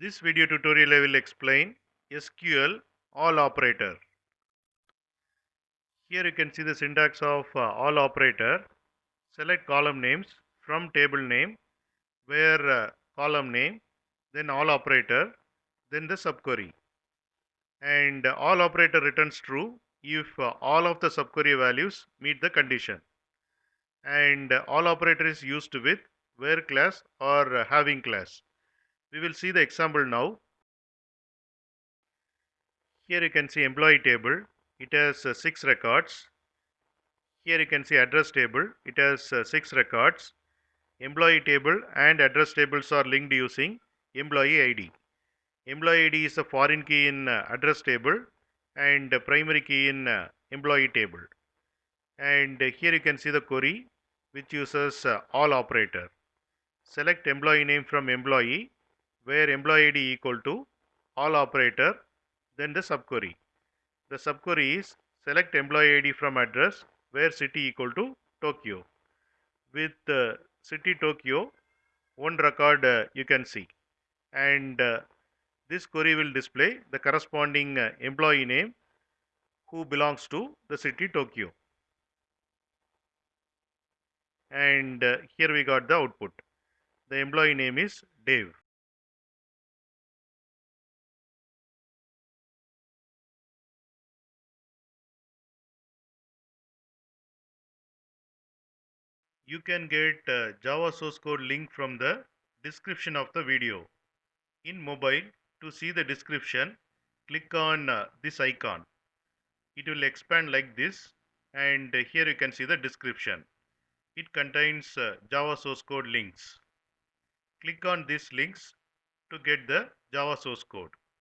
This video tutorial I will explain SQL ALL Operator. Here you can see the syntax of ALL Operator. Select column names from table name, where column name, then ALL Operator, then the subquery. And ALL Operator returns true if all of the subquery values meet the condition. And ALL Operator is used with where class or having class. We will see the example now. Here you can see employee table. It has 6 records. Here you can see address table. It has 6 records. Employee table and address tables are linked using employee ID. Employee ID is a foreign key in address table and a primary key in employee table. And here you can see the query which uses all operator. Select employee name from employee, where employee ID equal to all operator, then the subquery. The subquery is select employee ID from address, where city equal to Tokyo. With city Tokyo, one record you can see, and this query will display the corresponding employee name who belongs to the city Tokyo. And here we got the output. The employee name is Dave. You can get Java source code link from the description of the video. In mobile, to see the description, click on this icon. It will expand like this, and here you can see the description. It contains Java source code links. Click on these links to get the Java source code.